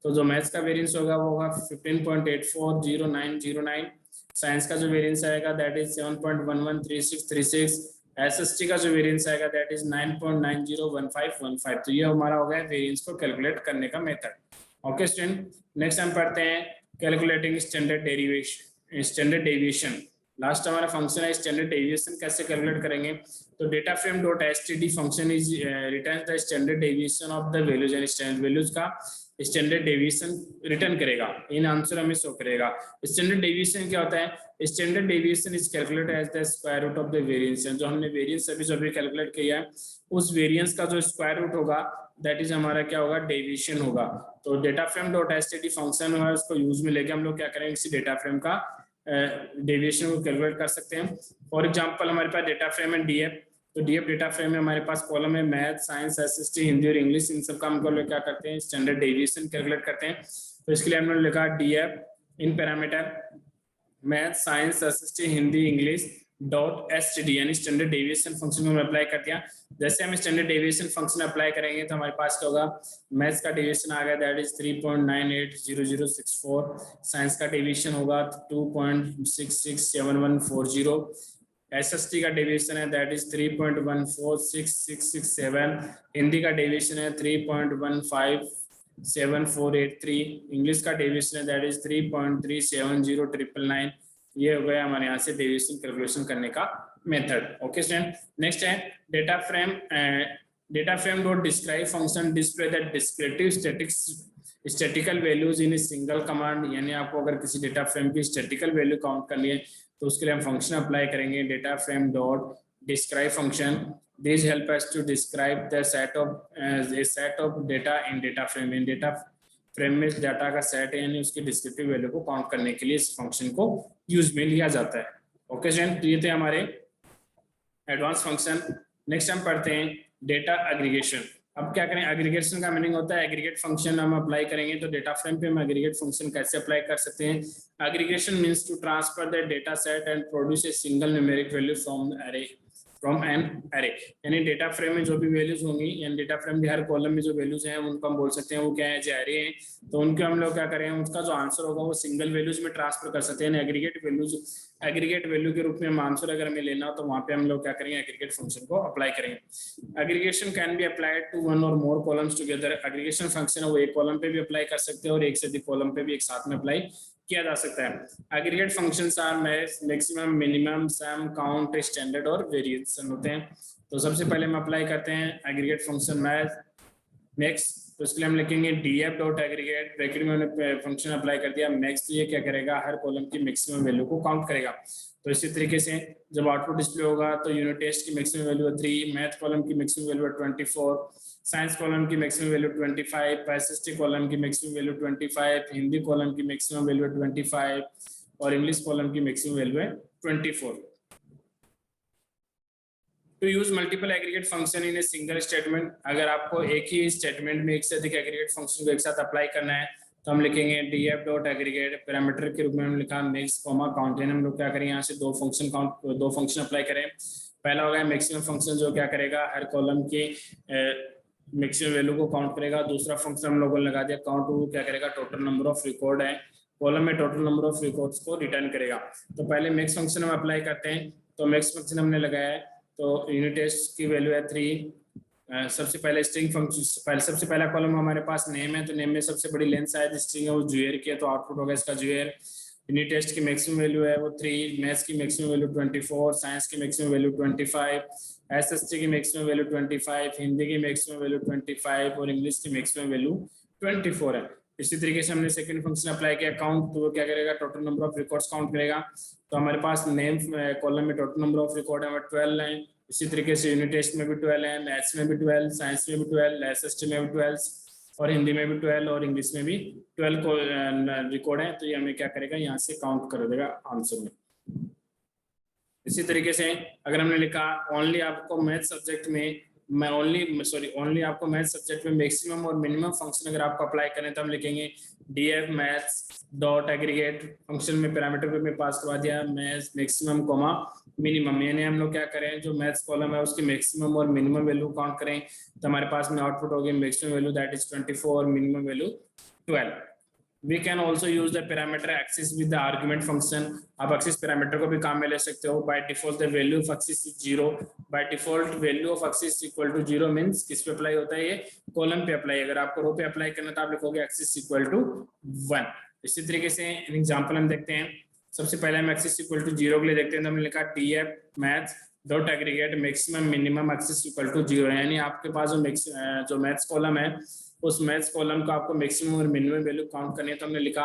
तो जो मैथ्स का वेरिएंस होगा वो होगा 15.840909, साइंस का जो वेरिएंस आएगा दैट इज 7.113636, SST का जो वेरिएंस आएगा दैट इज 9.901515। तो ये हमारा हो गया वेरिएंस को कैलकुलेट करने का मेथड। ओके स्टूडेंट, नेक्स्ट हम पढ़ते हैं कैलकुलेटिंग स्टैंडर्ड डेविएशन। लास्ट हमारा फंक्शन है स्टैंडर्ड डेविएशन कैसे कैलकुलेट करेंगे। तो data frame dot STD function is return the standard deviation of the values, यानी स्टैंडर्ड वैल्यूज का स्टैंडर्ड डेविएशन रिटर्न करेगा, इन आंसर हमें शो करेगा। स्टैंडर्ड डेविएशन क्या होता है, standard deviation is calculated as the square root of the variance, जो हमने वेरिएंस अभी कैलकुलेट किया है उस वेरिएंस का जो स्क्वायर रूट होगा दैट इज हमारा क्या होगा, डेविएशन होगा। तो data frame dot STD function है उसको यूज में लेके हम लोग क्या करेंगे, किसी डेटा फ्रेम का डेविएशन को कैलकुलेट कर सकते हैं। फॉर एग्जांपल हमारे पास डेटा फ्रेम है DF, तो DF डेटा फ्रेम में हमारे पास कॉलम है मैथ साइंस SST हिंदी और इंग्लिश, इन सब का हम लोग क्या करते हैं, स्टैंडर्ड डेविएशन कैलकुलेट करते हैं। तो इसके लिए हमने लिखा DF इन parameter math science SST Hindi English dot STD, यानी स्टैंडर्ड डेविएशन फंक्शन को हम अप्लाई कर दिया। जैसे हम स्टैंडर्ड डेविएशन फंक्शन अप्लाई करेंगे तो हमारे पास क्या होगा, मैथ्स का डेविएशन आ गया दैट इज 3.980064, साइंस का डेविएशन होगा 2.667140, SST का डेविएशन है दैट इज 3.146667, हिंदी का डेविएशन है 3.157483, इंग्लिश का डेविएशन है दैट इज 3.370999। ये हो गया हमारे यहाँ से डेविएशन कैलकुलेशन करने का मेथड। ओके स्टूडेंट, नेक्स्ट है data frame dot describe function display the descriptive statical values in single command, यानी आपको अगर किसी डेटा फ्रेम की स्टैटिकल वैल्यू काउंट करनी है तो उसके लिए हम फंक्शन अप्लाई करेंगे data frame dot describe function. This help us to describe the set of data in data frame, इन डेटा फ्रेम में डाटा का सेट है, यानी उसकी डिस्क्रिप्टिव वैल्यू को काउंट करने के लिए इस फंक्शन को यूज में लिया जाता है। ओके स्टूडेंट, ये थे हमारे एडवांस फंक्शन। नेक्स्ट हम पढ़ते हैं डेटा एग्रीगेशन। अब क्या करें, एग्रीगेशन का मीनिंग होता है एग्रीगेट फंक्शन हम अप्लाई करेंगे, तो डेटा फ्रेम पे हम एग्रीगेट फंक्शन कैसे अप्लाई कर सकते हैं। Aggregation means to transfer the data set and produce a single numeric value from the array from an array, यानी डेटा फ्रेम में जो भी वैल्यूज होंगी यानी डेटा फ्रेम के हर कॉलम में जो वैल्यूज हैं उनको हम बोल सकते हैं वो क्या है, जो एरे हैं। तो उनके हम लोग क्या करें, उसका जो आंसर होगा वो सिंगल वैल्यूज में ट्रांसफर कर सकते हैं, एग्रीगेट वैल्यू के रूप में हम आंसर अगर हमें लेना हो तो वहां पे हम लोग क्या करेंगे, एग्रीगेट फंक्शन को अप्लाई करेंगे। Aggregation can be applied to one और more columns together. Aggregation function है वो एक कॉलम पे भी अप्लाई कर सकते हैं और एक से अधिक कॉलम पे भी एक साथ में अप्लाई किया जा सकता है। Aggregate functions are maximum, minimum, sum, count, standard और वेरिएशन होते हैं। तो सबसे पहले हम अप्लाई करते हैं एग्रीगेट फंक्शन मैक्स, तो इसके लिए हम लिखेंगे df डॉट एग्रीगेट, ब्रैकेट में हमने फंक्शन अप्लाई कर दिया मैक्स, तो ये क्या करेगा, हर कॉलम की मैक्सिमम वैल्यू को काउंट करेगा। तो इसी तरीके से जब आउटपुट डिस्प्ले होगा तो यूनिट टेस्ट की मैक्सिमम वैल्यू है 3, मैथ कॉलम की मैक्सिमम वैल्यू है 24, साइंस कॉलम की मैक्सिमम वैल्यू 25, एसएसटी कॉलम की मैक्सिमम वैल्यू 25, हिंदी कॉलम की मैक्सिमम वैल्यू 25 और इंग्लिश कॉलम की मैक्सिमम वैल्यू है 24। To use multiple aggregate function in a single statement, अगर आपको एक ही स्टेटमेंट में एक से अधिक एग्रीगेट फंक्शन को एक साथ अप्लाई करना है तो हम लिखेंगे df डॉट एग्रीगेट, पैरामीटर के रूप में हम लिखा मैक्स कॉमा काउंट, हम लोग क्या करें यहाँ से दो फंक्शन अप्लाई करें। पहला होगा मैक्सिमम फंक्शन जो क्या करेगा, हर कॉलम के मैक्सिमम वैल्यू को काउंट करेगा। दूसरा फंक्शन हम लोगों ने लगा दिया काउंट, वो क्या करेगा, टोटल नंबर ऑफ रिकॉर्ड है कॉलम में, टोटल नंबर ऑफ रिकॉर्ड्स को रिटर्न करेगा। तो पहले मैक्स फंक्शन हम अप्लाई करते हैं, तो मैक्स फंक्शन हमने लगाया है, तो यूनिट टेस्ट की वैल्यू है 3। सबसे पहले स्ट्रिंग फंक्शन, सबसे पहला कॉलम हमारे पास नेम है, तो नेम में सबसे बड़ी लेंथ शायद स्ट्रिंग है वो जुएर की है, तो आउटपुट होगा इसका जुएर। यूनिट टेस्ट की मैक्सिमम वैल्यू है वो 3, मैथ्स की मैक्सिमम वैल्यू 24, साइंस की मैक्सिमम वैल्यू 25, एसएसटी की मैक्सिमम वैल्यू 25, हिंदी की मैक्सिमम वैल्यू 25 और इंग्लिश की मैक्सिमम वैल्यू 24 है। इसी तरीके से हमने सेकंड फंक्शन अप्लाई किया काउंट, तो वो क्या करेगा, total number of records count करेगा। तो हमारे पास नेम कॉलम में टोटल नंबर ऑफ रिकॉर्ड है 12 है। इसी तरीके से यूनिट टेस्ट में भी 12 है, मैथ्स में भी 12, साइंस में भी 12, एसएसटी में भी 12 और हिंदी में भी 12 और इंग्लिश में भी 12 को रिकॉर्ड है। तो ये हमें क्या करेगा, यहाँ से काउंट कर देगा आंसर में। इसी तरीके से अगर हमने लिखा ओनली आपको मैथ सब्जेक्ट में ओनली आपको मैथ सब्जेक्ट में मैक्सिमम और मिनिमम फंक्शन अगर आपको अप्लाई करें तो हम लिखेंगे df maths dot aggregate, function में पैरामीटर पे मैं पास करवा दिया मैथ्स मैक्सिमम कॉमा मिनिमम, यानी हम लोग क्या करें, जो मैथ्स कॉलम है उसकी मैक्सिमम और मिनिमम वैल्यू काउंट करें, तो हमारे पास में आउटपुट हो गया मैक्सिमम वैल्यू दैट इज 24 और minimum value 12। We can also use the parameter axis with the argument function, आप axis parameter को भी काम में ले सकते हो। by default the value of axis is 0, by default value of axis equal to 0 means किस पे अप्लाई होता है, ये कॉलम पे अप्लाई। अगर आपको रो पे अप्लाई करना तो आप लिखोगे axis equal to 1। इसी तरीके से एग्जांपल हम देखते हैं। सबसे पहले हम axis equal to 0 के लिए देखते हैं, तो हमने लिखा df maths dot aggregate maximum minimum axis equal to 0, यानी आपके पास जो मैथ्स कॉलम है उस मैथ्स कॉलम का आपको मैक्सिमम और मिनिमम वैल्यू काउंट करनी है। तो हमने लिखा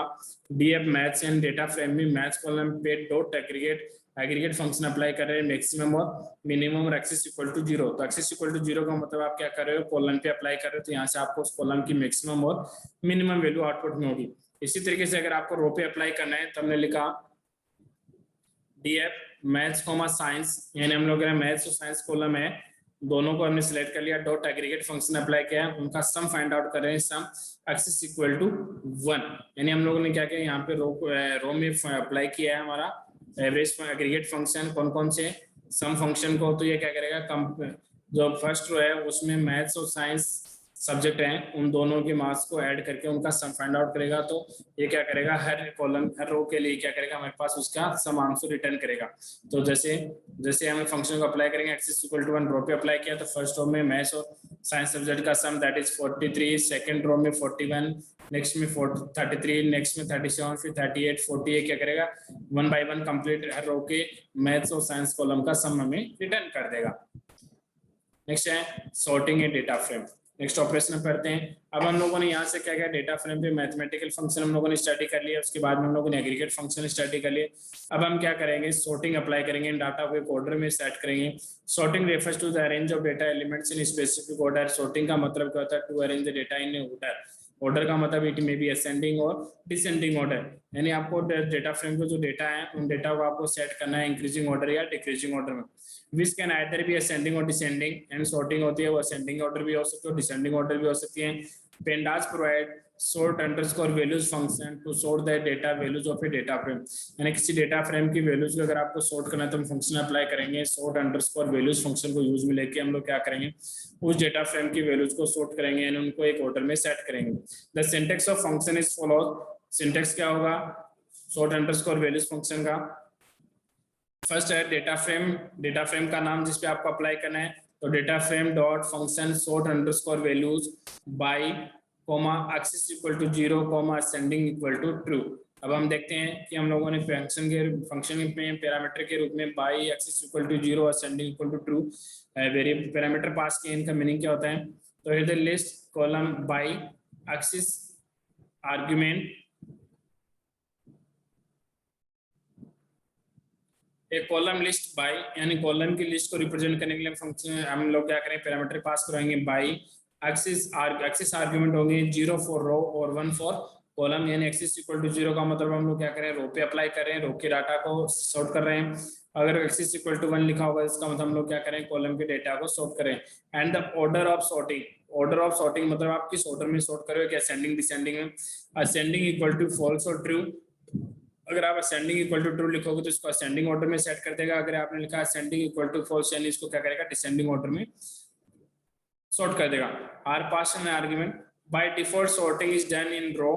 df maths and data frame में मैथ्स कॉलम पे डॉट एग्रीगेट फंक्शन अप्लाई कर रहे हैं मैक्सिमम और मिनिमम और एक्सिस इक्वल टू 0। तो एक्सिस इक्वल टू 0 का मतलब आप क्या कर रहे हो, कॉलम पे अप्लाई कर रहे हो, तो यहाँ से आपको उस कॉलम की मैक्सिमम और मिनिमम वैल्यू आउटपुट में होगी। इसी तरीके से अगर आपको रो पे अप्लाई करना है तो हमने लिखा df मैथ्स कॉमा साइंस, यानी हम लोग मैथ्स और साइंस कॉलम है दोनों को हमने सिलेक्ट कर लिया, डॉट एग्रीगेट फंक्शन अप्लाई किया, उनका सम फाइंड आउट कर रहे हैं, सम एक्सिस इक्वल टू 1, यानी हम लोगों ने क्या किया, यहाँ पे रो में अप्लाई किया है हमारा एवरेज एग्रीगेट फंक्शन कौन कौन से सम फंक्शन को। तो ये क्या करेगा, जो फर्स्ट रो है उसमें मैथ्स और साइंस सब्जेक्ट हैं, उन दोनों के मार्क्स को ऐड करके उनका सम फाइंड आउट करेगा। तो ये क्या करेगा, हर कॉलम हर रो के लिए क्या करेगा, हमारे पास उसका सम आंसर रिटर्न करेगा। तो जैसे हम फंक्शन को अप्लाई करेंगे एक्सिस इक्वल टू 1 रो पे अप्लाई किया, तो फर्स्ट रो में मैथ्स और साइंस सब्जेक्ट का सम दैट इज 43, सेकंड रो में 41, नेक्स्ट में 33, नेक्स्ट में 37, फिर 38, 40, क्या करेगा 1 बाय 1 कंप्लीट हर रो के मैथ्स और साइंस कॉलम का सम हमें रिटर्न कर देगा। नेक्स्ट है सॉर्टिंग ए डेटा फ्रेम। नेक्स्ट ऑपरेशन करते हैं। अब हम लोगों ने यहाँ से क्या किया, डेटा फ्रेम पे मैथमेटिकल फंक्शन हम लोगों ने स्टडी कर लिया, उसके बाद में हम लोगों ने एग्रीगेट फंक्शन स्टडी कर लिए। अब हम क्या करेंगे, सॉर्टिंग अप्लाई करेंगे, डाटा को एक ऑर्डर में सेट करेंगे। Sorting refers to the arrange of data elements in specific order. Sorting का मतलब क्या होता है, to arrange the data in order. Order का मतलब इट मे बी असेंडिंग और डिसेंडिंग ऑर्डर, यानी आपको डेटा फ्रेम को जो डेटा है उन डेटा को आपको सेट करना है इंक्रीजिंग ऑर्डर या डिक्रीजिंग ऑर्डर में। Which can either be ascending और डिसेंडिंग, एंड सॉर्टिंग होती है वो असेंडिंग ऑर्डर भी हो सकती है और डिसेंडिंग ऑर्डर भी हो सकती है। Pandas provide sort underscore values function to sort the data values of a data frame। यानी किसी डेटा फ्रेम की वैल्यूज को अगर आपको सॉर्ट करना है तो हम फंक्शन अप्लाई करेंगे, सॉर्ट अंडरस्कोर वैल्यूज फंक्शन को यूज में लेके हम लोग क्या करेंगे, उस डेटा फ्रेम की वैल्यूज को सॉर्ट करेंगे यानी उनको एक ऑर्डर में सेट करेंगे। The syntax of function is follows. Syntax क्या होगा सॉर्ट अंडरस्कोर वैल्यूज फंक्शन का? फर्स्ट है डेटा फ्रेम का नाम जिसपे आपको अप्लाई करना है, तो data frame dot function sort underscore values by comma axis equal to 0 comma ascending equal to true. अब हम देखते हैं कि हम लोगों ने फंक्शन में पैरामीटर के रूप में by axis equal to 0 ascending equal to true variable parameter pass किए। इनका मीनिंग क्या होता है? तो here the list column by axis argument, एक कॉलम लिस्ट बाई यानी कॉलम की लिस्ट को रिप्रेजेंट करने के लिए फंक्शन हम लोग क्या करें, पैरामीटर पास करवाएंगे बाई एक्सिस आर्गुमेंट होंगे 0 फॉर रो और 1 फॉर कॉलम। यानी एक्सिस इक्वल टू 0 का मतलब हम लोग क्या करें, रो पे अप्लाई कर रहे हैं, रो के डाटा को सॉर्ट कर रहे हैं। अगर एक्सिस इक्वल टू 1 लिखा होगा इसका मतलब हम लोग क्या करें, कॉलम के डेटा को सॉर्ट करें। And the order of sorting मतलब आप किस ऑर्डर में सॉर्ट करोगे, असेंडिंग डिसेंडिंग में। असेंडिंग इक्वल टू फॉल्स और ट्रू। अगर आप असेंडिंग इक्वल टू ट्रू लिखोगे तो इसको असेंडिंग ऑर्डर में सेट कर देगा। अगर आपने लिखा असेंडिंग इक्वल टू फॉल्स यानी इसको क्या करेगा, डिसेंडिंग ऑर्डर में सॉर्ट कर देगा। Or pass an argument by default sorting is done in row,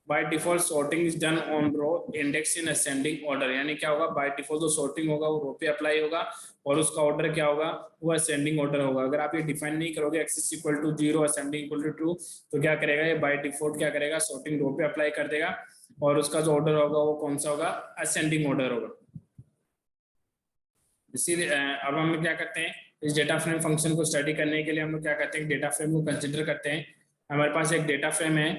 by default sorting is done on row index in ascending order. यानी क्या होगा, बाय डिफॉल्ट जो सॉर्टिंग होगा वो रो पे अप्लाई होगा और उसका ऑर्डर क्या होगा, वो असेंडिंग ऑर्डर होगा। अगर आप ये डिफाइन नहीं करोगे axis equal to 0 ascending equal to true तो क्या करेगा, ये बाय डिफॉल्ट क्या करेगा, सॉर्टिंग रो पे अप्लाई कर देगा और उसका जो ऑर्डर होगा वो कौन सा होगा, असेंडिंग ऑर्डर होगा। इसीलिए अब हम क्या करते हैं, इस डेटा फ्रेम फंक्शन को स्टडी करने के लिए हम लोग क्या करते हैं, डेटा फ्रेम को कंसिडर करते हैं। हमारे पास एक डेटा फ्रेम है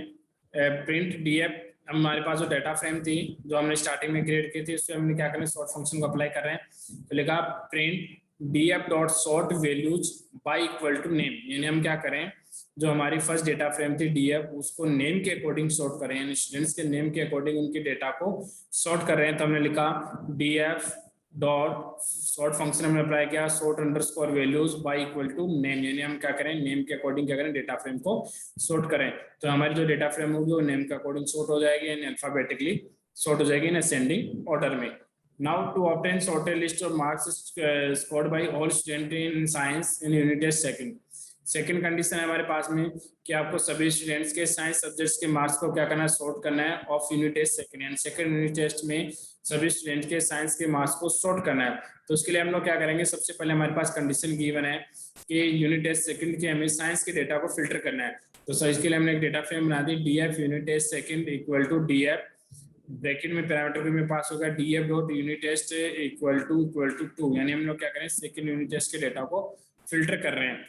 प्रिंट डीएफ। हमारे पास जो डेटा फ्रेम थी जो हमने स्टार्टिंग में क्रिएट की थी उसमें हमने क्या करना है, सॉर्ट फंक्शन को अप्लाई कर रहे हैं। तो लिखा print DF dot sort values by equal to name. यानी हम क्या करें, जो हमारी फर्स्ट डेटा फ्रेम थी डीएफ उसको नेम के अकॉर्डिंग सॉर्ट करें, यानी स्टूडेंट्स के नेम के अकॉर्डिंग उनके डेटा को सॉर्ट कर रहे हैं। तो हमने लिखा डीएफ डॉट सॉर्ट फंक्शन हमने अप्लाई किया sort underscore values by equal to name. यानी हम क्या करें, नेम के अकॉर्डिंग क्या करें, डेटा फ्रेम को सॉर्ट करें। तो हमारी जो डेटा फ्रेम होगी वो नेम के अकॉर्डिंग सॉर्ट हो जाएगी, यानी अल्फाबेटिकली सॉर्ट हो जाएगी इन असेंडिंग ऑर्डर में। Now to obtain sorted list of marks scored by all students in science in unit test second condition है हमारे पास में कि आपको सभी स्टूडेंट्स के साइंस सब्जेक्ट्स के मार्क्स को क्या करना है, सॉर्ट करना है ऑफ यूनिट टेस्ट सेकंड। यानी सेकंड यूनिट टेस्ट में सभी स्टूडेंट के साइंस के मार्क्स को सॉर्ट करना है। तो उसके लिए हम लोग क्या करेंगे, सबसे पहले हमारे पास कंडीशन गिवन है कि यूनिट टेस्ट सेकंड के हमें साइंस के डेटा को फिल्टर करना है। तो इसके लिए हमने एक डेटा फ्रेम बना दी DF unit test second equal to DF bracket में पैरामीटर के में पास होगा DF dot unit test equal to 2। यानी हम लोग क्या करें, सेकंड यूनिट टेस्ट के डेटा को फिल्टर कर रहे हैं।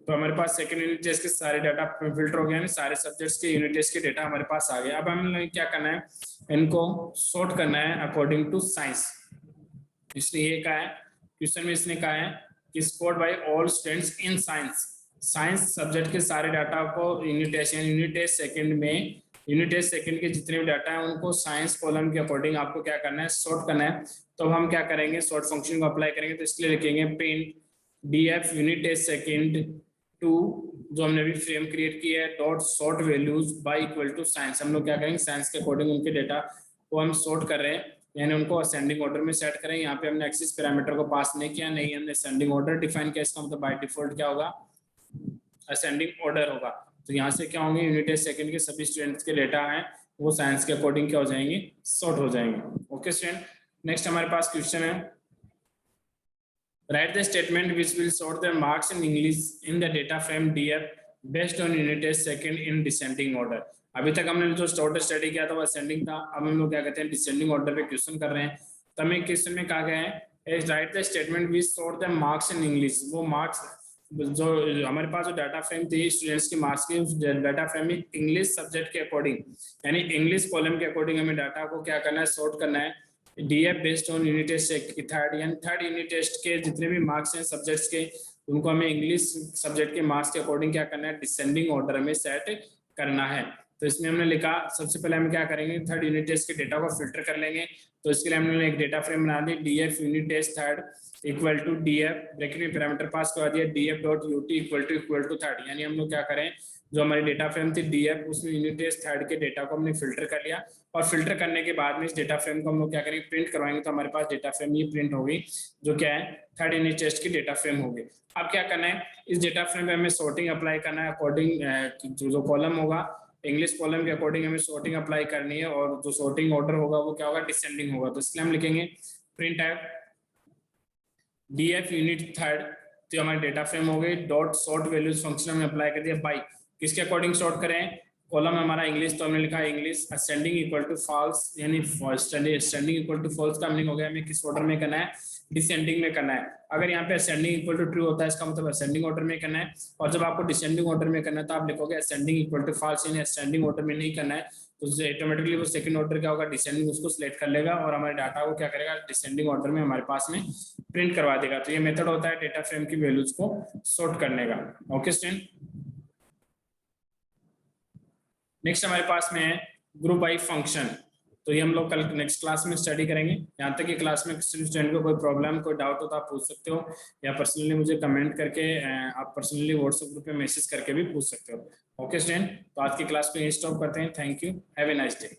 तो हमारे पास सेकंड यूनिट टेस्ट के सारे डाटा फिल्टर हो गए, यानी सारे सब्जेक्ट्स के यूनिट टेस्ट के डेटा हमारे पास आ गए। अब हमें क्या करना है, इनको सॉर्ट करना है अकॉर्डिंग टू साइंस। इसलिए ये कहा है क्वेश्चन में, इसने कहा है कि scored by all students in science subject के सारे डाटा को यूनिट टेस्ट सेकंड में यूनिट टेस्ट सेकंड के जितने भी डाटा है उनको साइंस कॉलम के अकॉर्डिंग आपको क्या करना है, सॉर्ट करना है। तो हम क्या करेंगे, सॉर्ट फंक्शन को अप्लाई करेंगे। तो इसके लिए लिखेंगे print DF unit test second two जो हमने अभी फ्रेम क्रिएट किया है dot sort values by equal to science. हम लोग क्या करेंगे, साइंस के अकॉर्डिंग उनके डेटा को हम सॉर्ट कर रहे हैं, यानी उनको असेंडिंग ऑर्डर में सेट करें। यहाँ पे हमने एक्सिस पैरामीटर को पास नहीं किया, नहीं हमने असेंडिंग ऑर्डर डिफाइन किया। इसका मतलब बाय डिफॉल्ट क्या होगा, असेंडिंग ऑर्डर होगा। तो यहाँ से क्या होंगे, यूनिट टेस्ट सेकंड के सभी स्टूडेंट्स के डेटा हैं वो साइंस के अकॉर्डिंग क्या हो जाएंगे, सॉर्ट हो जाएंगे। ओके स्टूडेंट, नेक्स्ट हमारे पास क्वेश्चन है write the statement which will sort the marks in English in the data frame DF based on unit test second in descending order. अभी तक हमने जो ऑर्डर स्टडी किया था वो असेंडिंग था, अब हम लोग क्या कहते हैं, डिसेंडिंग ऑर्डर पे क्वेश्चन कर रहे हैं। तो हमें क्वेश्चन में कहा गया है write the statement which sort the marks in English. वो मार्क्स जो हमारे पास जो डाटा फ्रेम थी स्टूडेंट्स के मार्क्स की, उस डाटा फ्रेम में इंग्लिश सब्जेक्ट के अकॉर्डिंग यानी इंग्लिश कॉलम के अकॉर्डिंग हमें डाटा को क्या करना है, सॉर्ट करना है DF based on unit test third unit test के जितने भी मार्क्स हैं सब्जेक्ट्स के उनको हमें इंग्लिश सब्जेक्ट के मार्क्स के अकॉर्डिंग क्या करना है, डिसेंडिंग ऑर्डर में सेट करना है। तो इसमें हमने लिखा सबसे पहले हम क्या करेंगे, थर्ड यूनिट टेस्ट के डेटा को फिल्टर कर लेंगे। तो इसके लिए हमने एक डेटा फ्रेम बना दी DF unit test third equal to DF bracket में पैरामीटर पास करवा दिया DF dot UT equal to third. यानी हम लोग क्या करें, जो हमारी डेटा फ्रेम थी DF, उसमें यूनिट टेस्ट थर्ड के डेटा को हमने फिल्टर कर लिया, और फिल्टर करने के बाद में इस डेटा फ्रेम को हम लोग क्या करेंगे, प्रिंट करवाएंगे। तो हमारे पास डेटा फ्रेम ये प्रिंट होगी, जो क्या है थर्ड यूनिट टेस्ट की डेटा फ्रेम होगी। अब क्या करना है, इस डेटा फ्रेम में हमें सॉर्टिंग अप्लाई करना है अकॉर्डिंग जो कॉलम होगा, इंग्लिश कॉलम के अकॉर्डिंग हमें सॉर्टिंग अप्लाई करनी है, और जो सॉर्टिंग ऑर्डर होगा वो क्या होगा, डिसेंडिंग होगा। तो इसलिए हम लिखेंगे प्रिंट DF यूनिट थर्ड, तो हमारे डेटा फ्रेम हो गई, डॉट सॉर्ट वैल्यूज फंक्शन हमने अप्लाई कर दिया बाई, किसके अकॉर्डिंग सॉर्ट करें, कॉलम हमारा इंग्लिश, तो हमने लिखा English ascending equal to false, यानी असेंडिंग इक्वल टू फॉल्स का मीनिंग हो गया हमें किस ऑर्डर में करना है, डिसेंडिंग में करना है। अगर यहाँ पे असेंडिंग इक्वल टू ट्रू होता है, इसका मतलब असेंडिंग ऑर्डर में करना है, और जब आपको डिसेंडिंग ऑर्डर में करना है तो आप लिखोगे असेंडिंग इक्वल टू फॉल्स, यानी असेंडिंग ऑर्डर में नहीं करना है, तो ऑटोमेटिकली वो सेकंड ऑर्डर क्या होगा, डिसेंडिंग उसको सिलेक्ट कर लेगा, और हमारे डाटा को क्या करेगा, डिसेंडिंग ऑर्डर में हमारे पास में प्रिंट करवा देगा। तो ये मेथड होता है डेटा फ्रेम की वैल्यूज को सॉर्ट करने का। ओके स्टूडेंट, नेक्स्ट हमारे पास में है ग्रुप बाई फंक्शन। तो ये हम लोग कल नेक्स्ट क्लास में स्टडी करेंगे। यहाँ तक कि क्लास में किसी स्टूडेंट को कोई प्रॉब्लम, कोई डाउट हो तो आप पूछ सकते हो, या पर्सनली मुझे कमेंट करके आप पर्सनली व्हाट्सएप ग्रुप पे मैसेज करके भी पूछ सकते हो। ओके स्टूडेंट, तो आज की क्लास को यहीं स्टॉप करते हैं। Thank you, have a nice day.